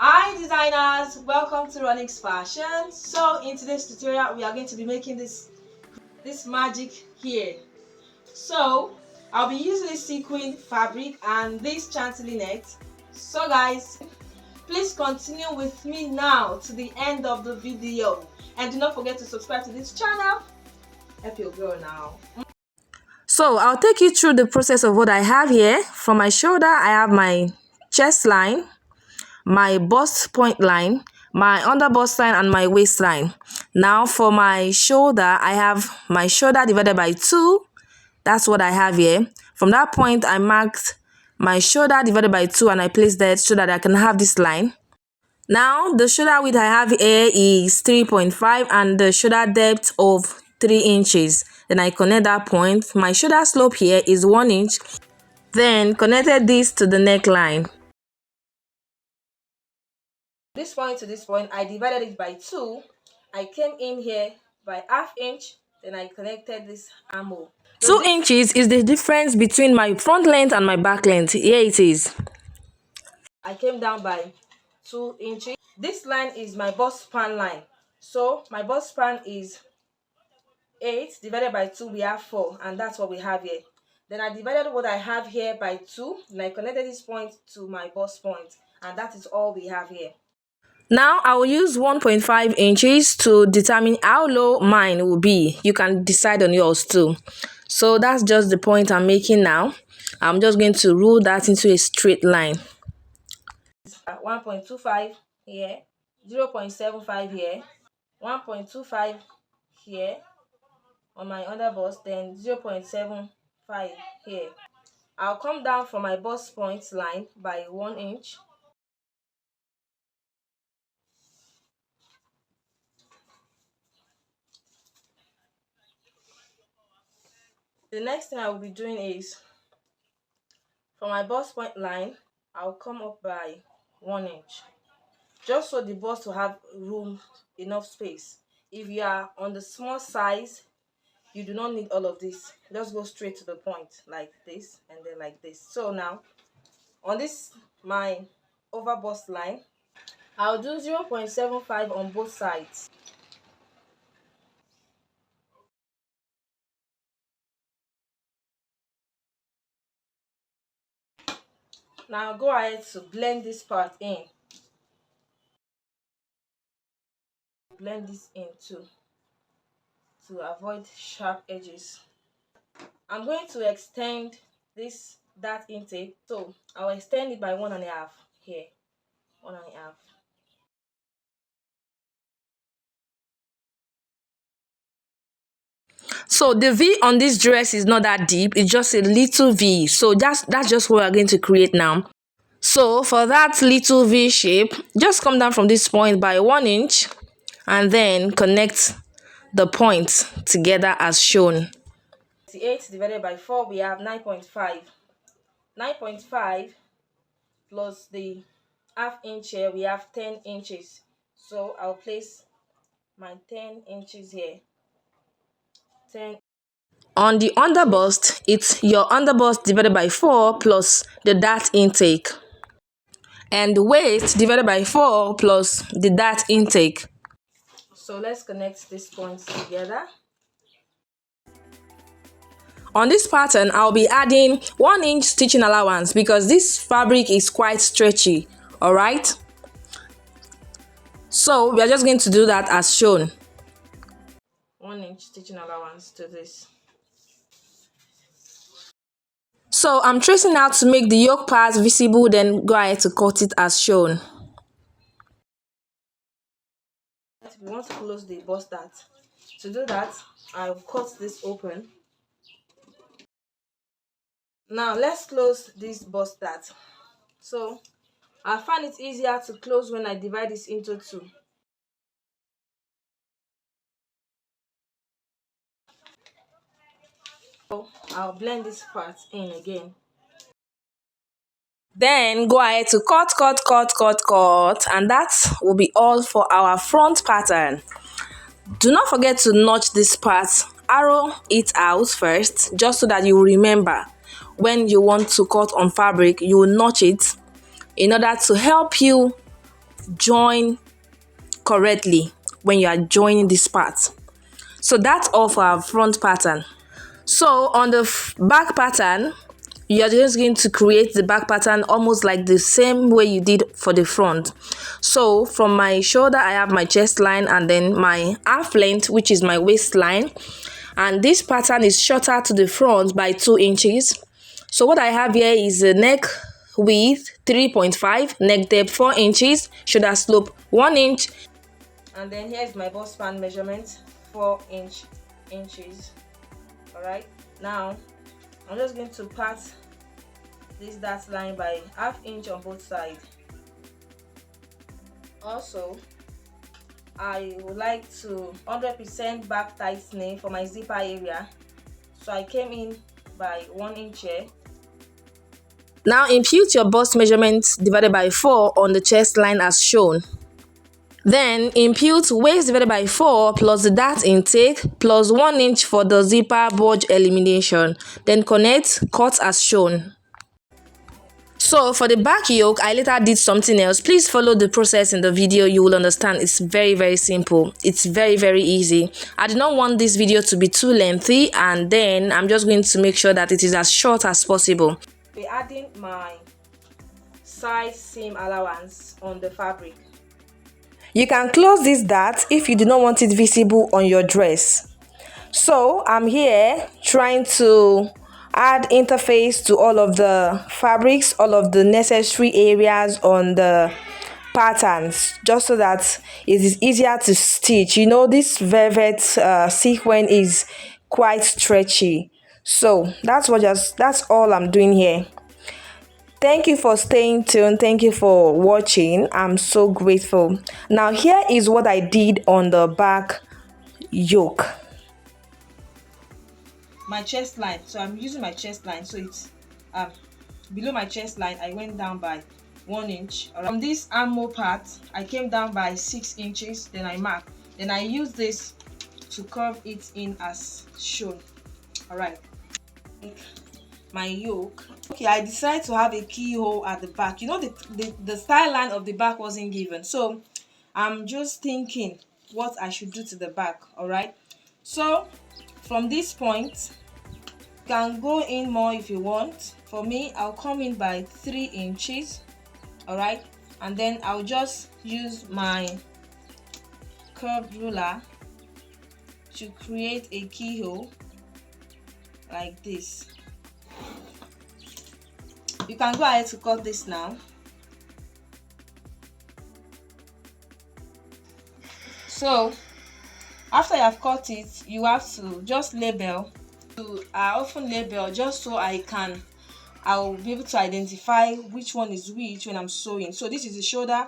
Hi designers, welcome to Ronix Fashion. So in today's tutorial we are going to be making this magic here. So I'll be using this sequin fabric and this chantilly net. So guys, please continue with me now to the end of the video and do not forget to subscribe to this channel. Help your girl now. So I'll take you through the process of what I have here. From my shoulder, I have my chest line, my bust point line, my under bust line, and my waistline. Now for my shoulder, I have my shoulder divided by 2. That's what I have here. From that point, I marked my shoulder divided by 2 and I placed that so that I can have this line. Now the shoulder width I have here is 3.5 and the shoulder depth of 3 inches. Then I connect that point. My shoulder slope here is 1 inch. Then connected this to the neckline. This point to this point, I divided it by 2. I came in here by ½ inch. Then I connected this armhole. 2 inches is the difference between my front length and my back length. Here it is. I came down by 2 inches. This line is my bust span line. So my bust span is 8 divided by 2, we have 4, and that's what we have here. Then I divided what I have here by 2, and I connected this point to my bust point, and that is all we have here. Now I will use 1.5 inches to determine how low mine will be. You can decide on yours too. So that's just the point I'm making now. I'm just going to rule that into a straight line. 1.25 here, 0.75 here, 1.25 here on my under bust, then 0.75 here. I'll come down from my bust point line by 1 inch. The next thing I will be doing is, from my bust point line, I'll come up by 1 inch, just so the bust will have room, enough space. If you are on the small size, you do not need all of this. Just go straight to the point like this and then like this. So now on this my over bust line, I'll do 0.75 on both sides. Now go ahead to blend this part in. Blend this in too, to avoid sharp edges. I'm going to extend this dart intake, so I'll extend it by 1.5 here, 1.5. So the V on this dress is not that deep, it's just a little V. So that's just what we're going to create now. So for that little V shape, just come down from this point by 1 inch and then connect the points together as shown. 8 divided by 4, we have 9.5. 9.5 plus the ½ inch here, we have 10 inches. So I'll place my 10 inches here. 10. On the underbust, it's your underbust divided by 4 plus the dart intake. And the waist divided by 4 plus the dart intake. So let's connect these points together. On this pattern, I'll be adding 1 inch stitching allowance because this fabric is quite stretchy, alright? So we are just going to do that as shown. 1 inch stitching allowance to this. So I'm tracing out to make the yoke part visible, then go ahead to cut it as shown. We want to close the bust dart. To do that, I'll cut this open. Now let's close this bust dart. So I find it easier to close when I divide this into 2. So I'll blend this part in again. Then go ahead to cut, and that will be all for our front pattern. Do not forget to notch this part, arrow it out first, just so that you will remember when you want to cut on fabric, you will notch it in order to help you join correctly when you are joining this part. So that's all for our front pattern. So on the back pattern, you're just going to create the back pattern almost like the same way you did for the front. So from my shoulder, I have my chest line and then my half length, which is my waistline. And this pattern is shorter to the front by 2 inches. So what I have here is a neck width 3.5, neck depth 4 inches, shoulder slope 1 inch. And then here's my bust span measurement, 4 inches. Alright, now I'm just going to part this dart line by ½ inch on both sides. Also, I would like to 100% back tightening for my zipper area, so I came in by 1 inch here. Now impute your bust measurement divided by 4 on the chest line as shown. Then impute waist divided by 4 plus the dart intake plus 1 inch for the zipper bulge elimination. Then connect, cut as shown. So for the back yoke, I later did something else. Please follow the process in the video. You will understand. It's very simple. It's very easy. I did not want this video to be too lengthy, and then I'm just going to make sure that it is as short as possible. Be adding my side seam allowance on the fabric. You can close this dart if you do not want it visible on your dress. So I'm here trying to add interface to all of the fabrics, all of the necessary areas on the patterns, just so that it is easier to stitch. You know, this velvet sequin is quite stretchy, so that's all I'm doing here. Thank you for staying tuned. Thank you for watching. I'm so grateful. Now here is what I did on the back yoke. My chest line, so I'm using my chest line, so it's below my chest line. I went down by 1 inch. From this armhole part, I came down by 6 inches. Then I marked. Then I use this to curve it in as shown. All right. My yoke. Okay, I decided to have a keyhole at the back. You know, the style line of the back wasn't given, so I'm just thinking what I should do to the back. All right, so from this point, you can go in more if you want. For me, I'll come in by 3 inches. All right, and then I'll just use my curved ruler to create a keyhole like this. You can go ahead to cut this now. So after you have cut it, you have to just label. I often label just so I'll be able to identify which one is which when I'm sewing. So this is the shoulder.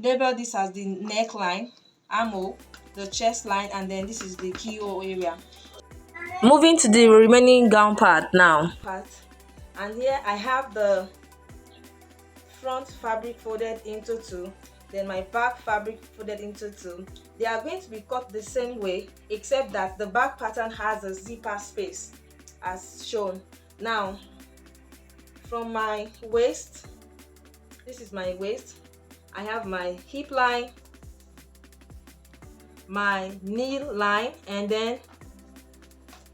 Label this as the neckline, armhole, the chest line, and then this is the keyhole area. Moving to the remaining gown part now. And here I have the front fabric folded into 2, then my back fabric folded into 2. They are going to be cut the same way, except that the back pattern has a zipper space as shown. Now from my waist, this is my waist, I have my hip line, my knee line, and then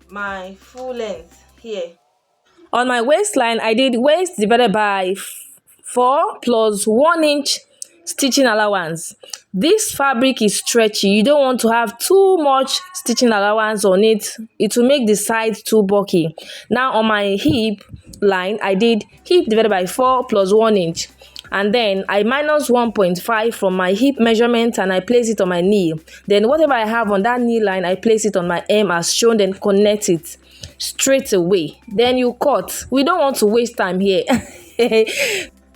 my full length here. On my waistline, I did waist divided by 4 plus 1 inch stitching allowance. This fabric is stretchy. You don't want to have too much stitching allowance on it. It will make the sides too bulky. Now on my hip line, I did hip divided by 4 plus 1 inch. And then I minus 1.5 from my hip measurement and I place it on my knee. Then whatever I have on that knee line, I place it on my hem as shown, then connect it straight away. Then you cut. We don't want to waste time here.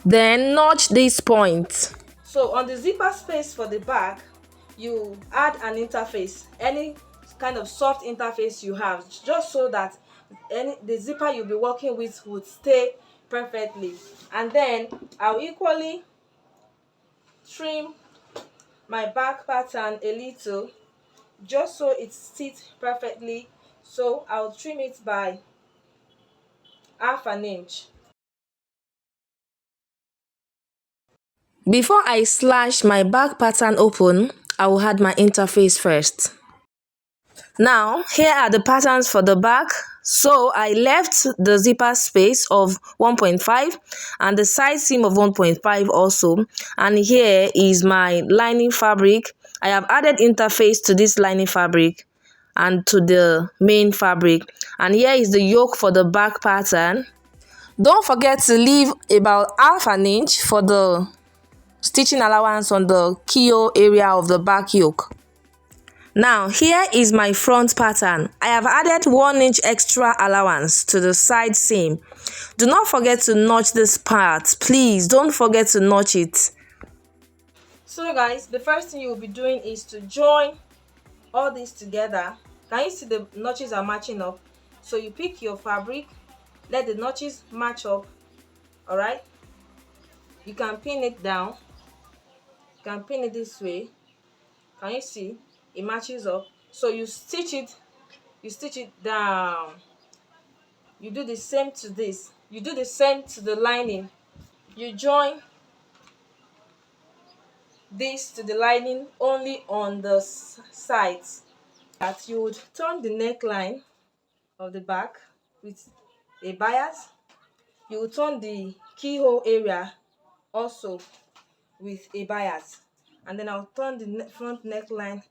Then notch this point. So on the zipper space for the back, you add an interface, any kind of soft interface you have, just so that the zipper you'll be working with would stay perfectly. And then I'll equally trim my back pattern a little, just so it sits perfectly. So I'll trim it by ½ inch. Before I slash my back pattern open, I will add my interface first. Now, here are the patterns for the back. So I left the zipper space of 1.5 and the side seam of 1.5 also. And here is my lining fabric. I have added interface to this lining fabric and to the main fabric. And here is the yoke for the back pattern. Don't forget to leave about half an inch for the stitching allowance on the keyhole area of the back yoke. Now, here is my front pattern. I have added 1 inch extra allowance to the side seam. Do not forget to notch this part. Please don't forget to notch it. So guys, the first thing you will be doing is to join all this together. Can you see the notches are matching up? So you pick your fabric, let the notches match up. All right, you can pin it down. You can pin it this way. Can you see it matches up? So you stitch it down. You do the same to this. You do the same to the lining. You join this to the lining only on the sides. That you would turn the neckline of the back with a bias. You will turn the keyhole area also with a bias, and then I'll turn the front neckline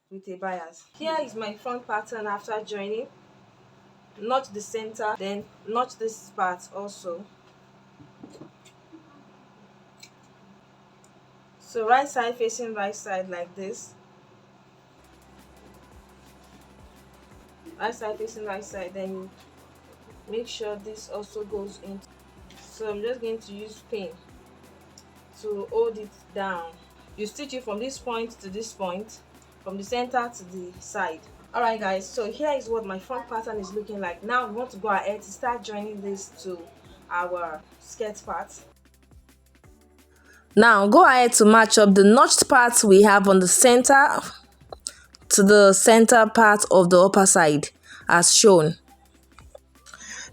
with a bias. Here is my front pattern after joining. Notch the center, then notch this part also. So right side facing right side like this. Right side facing right side, then you make sure this also goes in. So I'm just going to use pin to hold it down. You stitch it from this point to this point, from the center to the side. Alright guys, so here is what my front pattern is looking like. Now we want to go ahead to start joining this to our skirt part. Now go ahead to match up the notched parts we have on the center to the center part of the upper side as shown.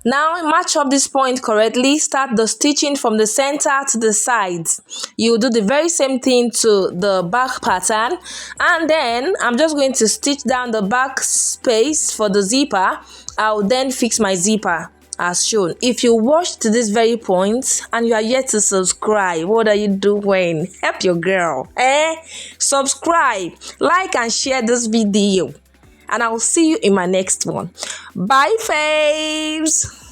Now match up this point correctly. Start the stitching from the center to the sides. You do the very same thing to the back pattern, and then I'm just going to stitch down the back space for the zipper. I'll then fix my zipper as shown. If you watched to this very point and you are yet to subscribe, what are you doing? Help your girl. Subscribe, like and share this video, and I will see you in my next one. Bye faves.